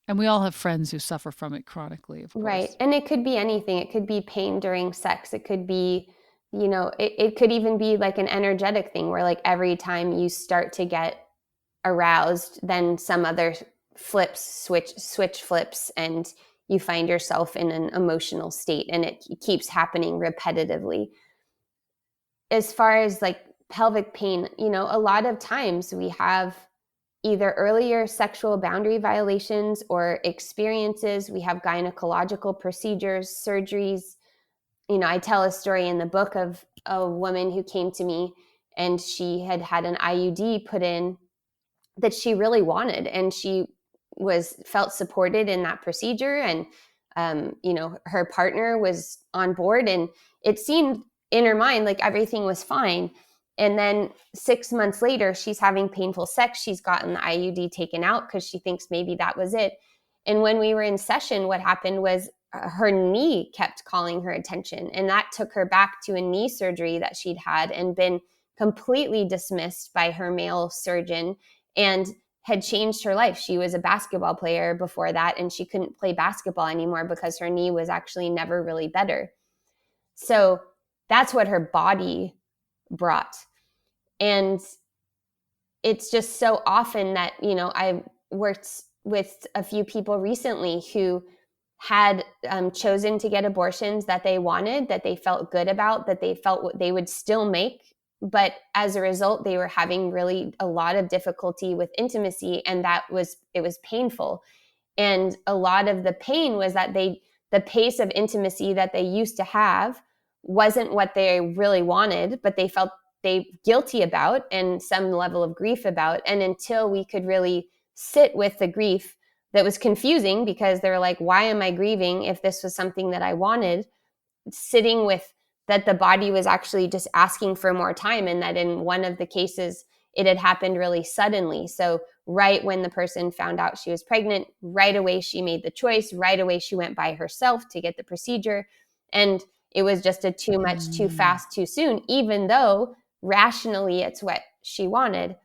And we all have friends who suffer from it chronically, of Right. course. And it could be anything. It could be pain during sex. It could be, you know, it could even be like an energetic thing where like every time you start to get aroused, then some other switch flips and you find yourself in an emotional state, and it keeps happening repetitively. As far as like pelvic pain, you know, a lot of times we have either earlier sexual boundary violations or experiences. We have gynecological procedures, surgeries. You know, I tell a story in the book of a woman who came to me and she had had an IUD put in that she really wanted, and she felt supported in that procedure, and you know, her partner was on board, and it seemed in her mind like everything was fine. And then 6 months later, she's having painful sex. She's gotten the IUD taken out because she thinks maybe that was it. And when we were in session, what happened was her knee kept calling her attention, and that took her back to a knee surgery that she'd had and been completely dismissed by her male surgeon and had changed her life. She was a basketball player before that, and she couldn't play basketball anymore because her knee was actually never really better. So that's what her body brought. And it's just so often that, I worked with a few people recently who had chosen to get abortions that they wanted, that they felt good about, that they felt what they would still make. But as a result, they were having really a lot of difficulty with intimacy, and it was painful. And a lot of the pain was that the pace of intimacy that they used to have wasn't what they really wanted, but they felt guilty about and some level of grief about. And until we could really sit with the grief that was confusing, because they were like, why am I grieving if this was something that I wanted? Sitting with that the body was actually just asking for more time, and that in one of the cases it had happened really suddenly. So right when the person found out she was pregnant, right away she made the choice, right away she went by herself to get the procedure. And it was just a too much, too fast, too soon, even though rationally it's what she wanted.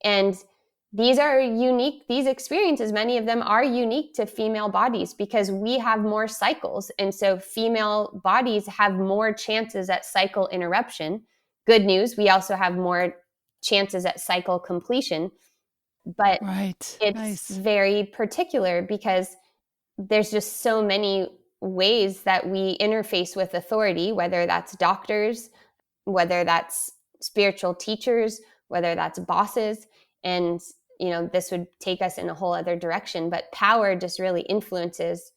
And these experiences, many of them are unique to female bodies because we have more cycles. And so female bodies have more chances at cycle interruption. Good news, we also have more chances at cycle completion. But Right. it's Nice. very particular because there's just so many ways that we interface with authority, whether that's doctors, whether that's spiritual teachers, whether that's bosses. And, this would take us in a whole other direction. But power just really influences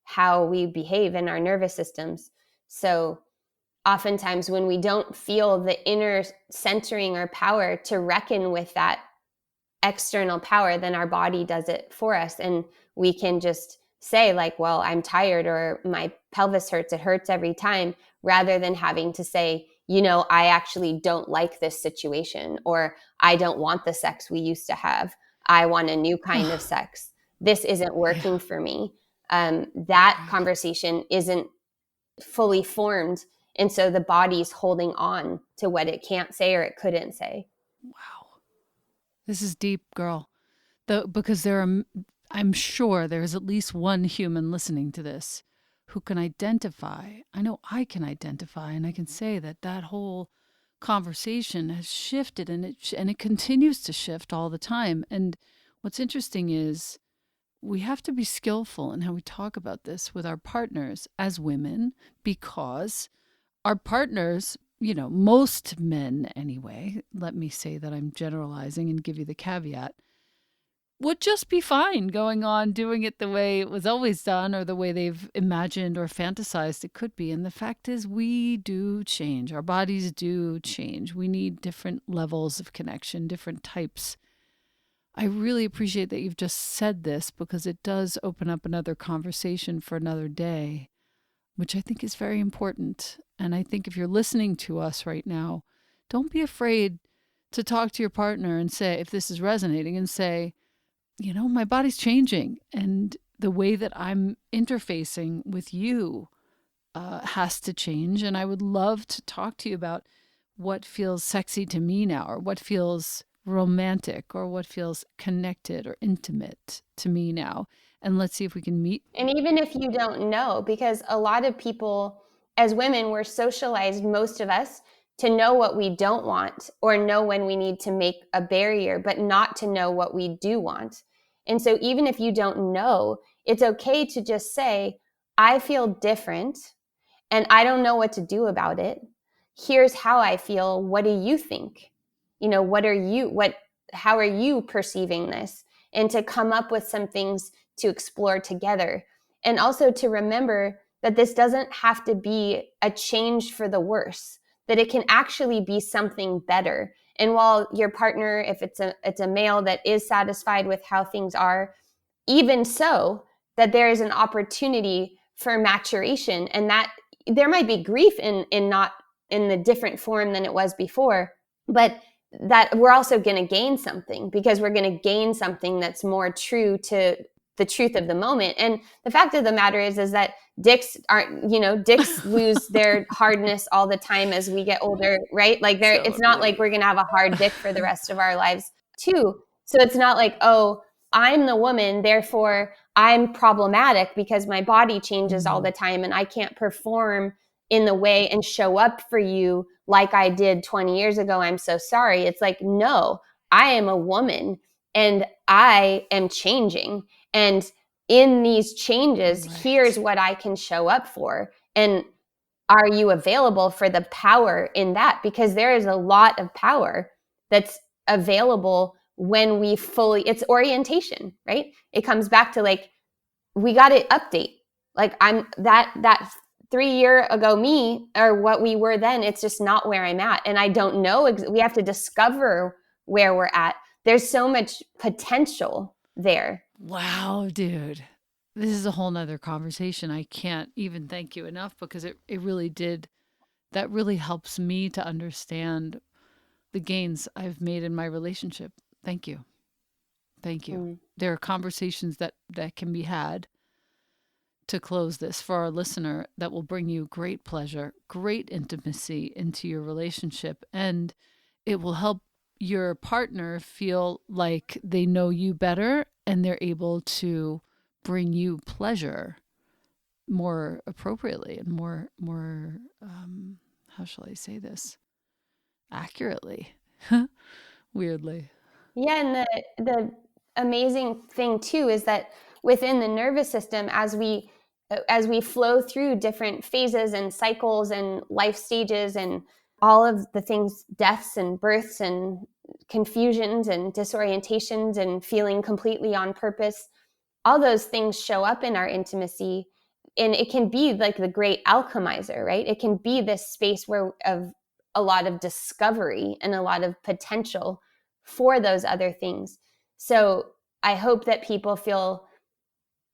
how we behave in our nervous systems. So oftentimes when we don't feel the inner centering or power to reckon with that external power, then our body does it for us. And we can just say like, well, I'm tired, or my pelvis hurts, it hurts every time, rather than having to say, I actually don't like this situation, or I don't want the sex we used to have. I want a new kind of sex. This isn't working for me. That Right. conversation isn't fully formed. And so the body's holding on to what it can't say or it couldn't say. Wow. This is deep, girl. Because I'm sure there is at least one human listening to this who can identify. I know I can identify, and I can say that whole conversation has shifted, and it continues to shift all the time. And what's interesting is we have to be skillful in how we talk about this with our partners as women, because our partners, most men anyway, let me say that I'm generalizing and give you the caveat, would just be fine going on doing it the way it was always done, or the way they've imagined or fantasized it could be. And the fact is, we do change. Our bodies do change. We need different levels of connection, different types. I really appreciate that you've just said this, because it does open up another conversation for another day, which I think is very important. And I think if you're listening to us right now, don't be afraid to talk to your partner and say, if this is resonating, and say, my body's changing, and the way that I'm interfacing with you has to change. And I would love to talk to you about what feels sexy to me now, or what feels romantic, or what feels connected or intimate to me now. And let's see if we can meet. And even if you don't know, because a lot of people, as women, we're socialized, most of us, to know what we don't want, or know when we need to make a barrier, but not to know what we do want. And so even if you don't know, it's okay to just say, I feel different and I don't know what to do about it. Here's how I feel. What do you think? How are you perceiving this? And to come up with some things to explore together. And also to remember that this doesn't have to be a change for the worse, that it can actually be something better. And while your partner, if it's a male that is satisfied with how things are, even so, that there is an opportunity for maturation, and that there might be grief in not in the different form than it was before, but that we're also going to gain something, because we're going to gain something that's more true to the truth of the moment. And the fact of the matter is that dicks lose their hardness all the time as we get older, right? Like it's not like we're going to have a hard dick for the rest of our lives too. So it's not like, oh, I'm the woman, therefore I'm problematic because my body changes all the time and I can't perform in the way and show up for you like I did 20 years ago. I'm so sorry. It's like, no, I am a woman and I am changing. And in these changes, here's what I can show up for. And are you available for the power in that? Because there is a lot of power that's available when we fully, it's orientation, right? It comes back to like, we got to update. Like I'm that 3 year ago me or what we were then, it's just not where I'm at. And I don't know. We have to discover where we're at. There's so much potential there. Wow, dude. This is a whole nother conversation. I can't even thank you enough because it really did. That really helps me to understand the gains I've made in my relationship. Thank you. Thank you. There are conversations that can be had to close this for our listener that will bring you great pleasure, great intimacy into your relationship, and it will help your partner feel like they know you better and they're able to bring you pleasure more appropriately and more how shall I say this, accurately. Weirdly. Yeah, and the amazing thing too is that within the nervous system, as we flow through different phases and cycles and life stages and all of the things, deaths and births and confusions and disorientations and feeling completely on purpose, all those things show up in our intimacy. And it can be like the great alchemizer, right? It can be this space where of a lot of discovery and a lot of potential for those other things. So I hope that people feel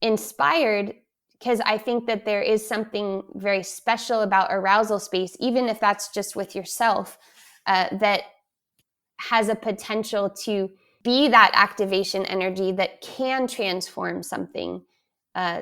inspired, because I think that there is something very special about arousal space, even if that's just with yourself, that has a potential to be that activation energy that can transform something,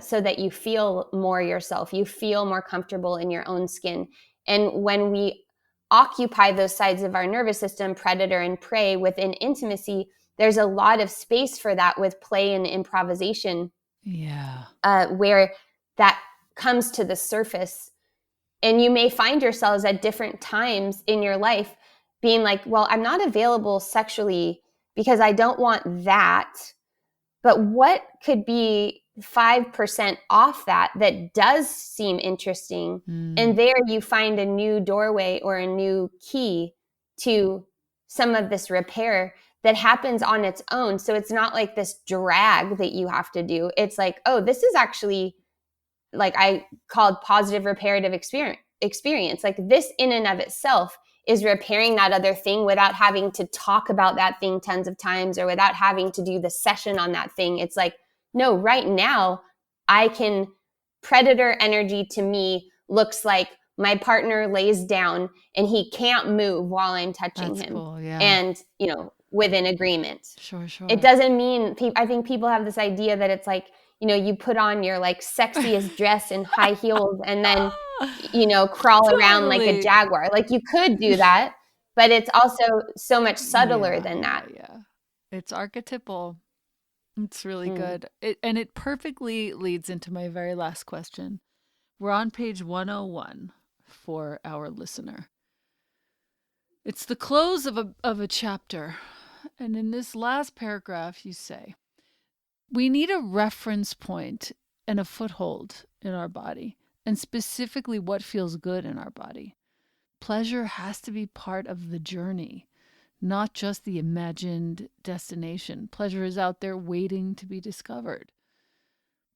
so that you feel more yourself, you feel more comfortable in your own skin. And when we occupy those sides of our nervous system, predator and prey, within intimacy, there's a lot of space for that with play and improvisation. Yeah. Where that comes to the surface. And you may find yourselves at different times in your life being like, well, I'm not available sexually because I don't want that. But what could be 5% off that does seem interesting? And there you find a new doorway or a new key to some of this repair that happens on its own. So it's not like this drag that you have to do. It's like, oh, this is actually, like I called, positive reparative experience. Like this in and of itself is repairing that other thing without having to talk about that thing tons of times or without having to do the session on that thing. It's like, no, right now I can, predator energy to me looks like my partner lays down and he can't move while I'm touching him. Cool, yeah. And, within agreement. Sure. It doesn't mean, I think people have this idea that it's like, you put on your like sexiest dress and high heels and then, crawl around like a jaguar. Like you could do that, but it's also so much subtler than that. Yeah. It's archetypal. It's really good. And it perfectly leads into my very last question. We're on page 101 for our listener. It's the close of a chapter. And in this last paragraph, you say, we need a reference point and a foothold in our body, and specifically what feels good in our body. Pleasure has to be part of the journey, not just the imagined destination. Pleasure is out there waiting to be discovered.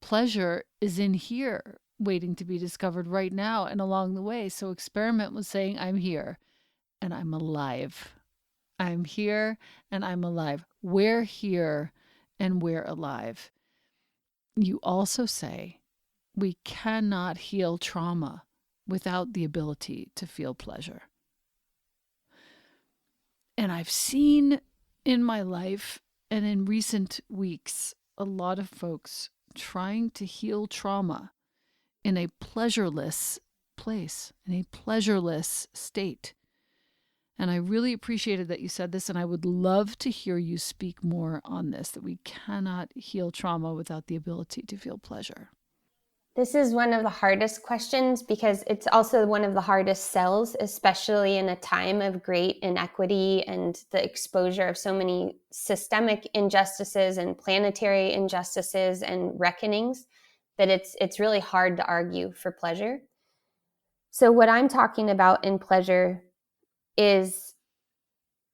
Pleasure is in here waiting to be discovered right now and along the way. So experiment with saying, I'm here and I'm alive. I'm here and I'm alive. We're here and we're alive. You also say, we cannot heal trauma without the ability to feel pleasure. And I've seen in my life and in recent weeks a lot of folks trying to heal trauma in a pleasureless place, in a pleasureless state. And I really appreciated that you said this, and I would love to hear you speak more on this, that we cannot heal trauma without the ability to feel pleasure. This is one of the hardest questions because it's also one of the hardest sells, especially in a time of great inequity and the exposure of so many systemic injustices and planetary injustices and reckonings, that it's really hard to argue for pleasure. So what I'm talking about in pleasure is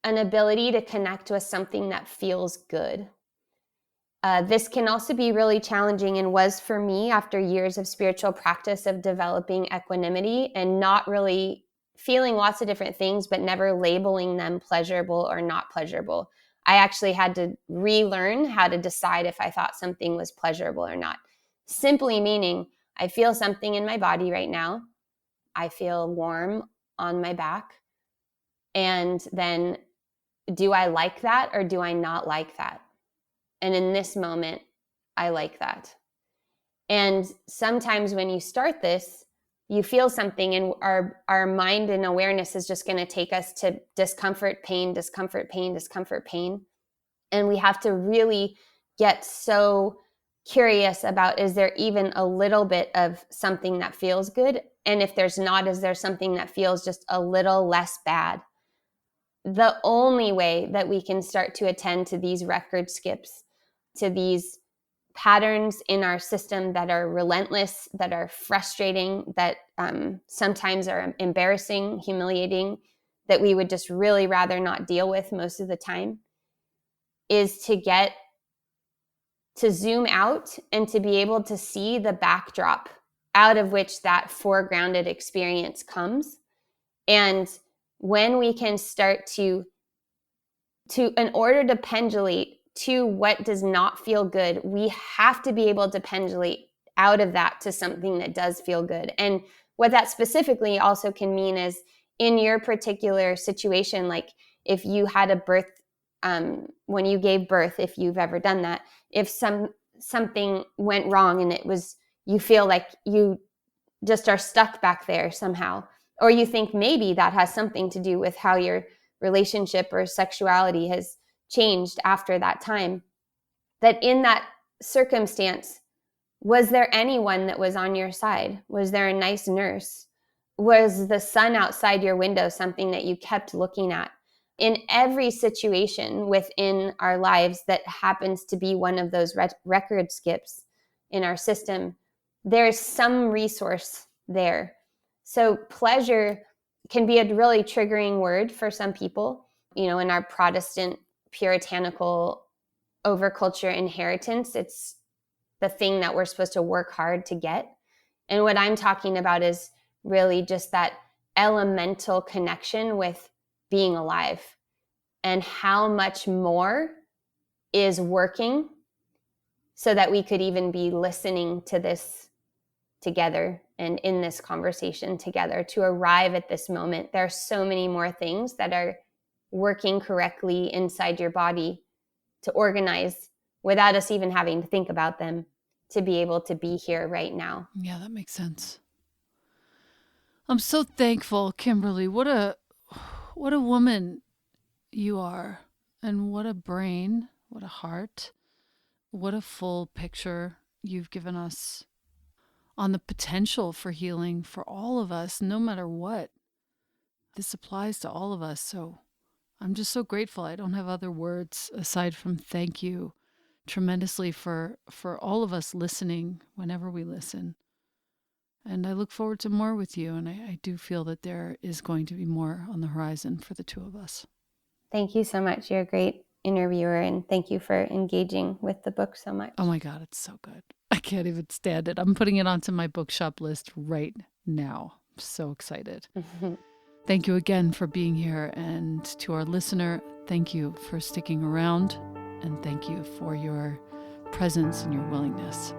an ability to connect with something that feels good. This can also be really challenging, and was for me after years of spiritual practice of developing equanimity and not really feeling lots of different things, but never labeling them pleasurable or not pleasurable. I actually had to relearn how to decide if I thought something was pleasurable or not. Simply meaning, I feel something in my body right now. I feel warm on my back. And then, do I like that or do I not like that? And in this moment, I like that. And sometimes when you start this, you feel something, and our mind and awareness is just going to take us to discomfort, pain, discomfort, pain, discomfort, pain. And we have to really get so curious about, is there even a little bit of something that feels good? And if there's not, is there something that feels just a little less bad? The only way that we can start to attend to these record skips, to these patterns in our system that are relentless, that are frustrating, that sometimes are embarrassing, humiliating, that we would just really rather not deal with most of the time, is to get to zoom out and to be able to see the backdrop out of which that foregrounded experience comes. And when we can start to in order to pendulate to what does not feel good, we have to be able to pendulate out of that to something that does feel good. And what that specifically also can mean is, in your particular situation, like if you had a birth, when you gave birth, if you've ever done that, if something went wrong and it was, you feel like you just are stuck back there somehow, or you think maybe that has something to do with how your relationship or sexuality has changed after that time, that in that circumstance, was there anyone that was on your side? Was there a nice nurse? Was the sun outside your window something that you kept looking at? In every situation within our lives that happens to be one of those record skips in our system, there's some resource there. So pleasure can be a really triggering word for some people. You know, in our Protestant puritanical overculture inheritance, it's the thing that we're supposed to work hard to get. And what I'm talking about is really just that elemental connection with being alive, and how much more is working so that we could even be listening to this together and in this conversation together to arrive at this moment. There are so many more things that are working correctly inside your body to organize without us even having to think about them, to be able to be here right now. Yeah, that makes sense. I'm so thankful, Kimberly. What a woman you are, and what a brain, what a heart, what a full picture you've given us on the potential for healing for all of us, no matter what. This applies to all of us. So I'm just so grateful. I don't have other words aside from thank you tremendously for all of us listening whenever we listen. And I look forward to more with you. And I do feel that there is going to be more on the horizon for the two of us. Thank you so much. You're a great interviewer, and thank you for engaging with the book so much. Oh my God, it's so good. I can't even stand it. I'm putting it onto my bookshop list right now. I'm so excited. Thank you again for being here. And to our listener, thank you for sticking around. And thank you for your presence and your willingness.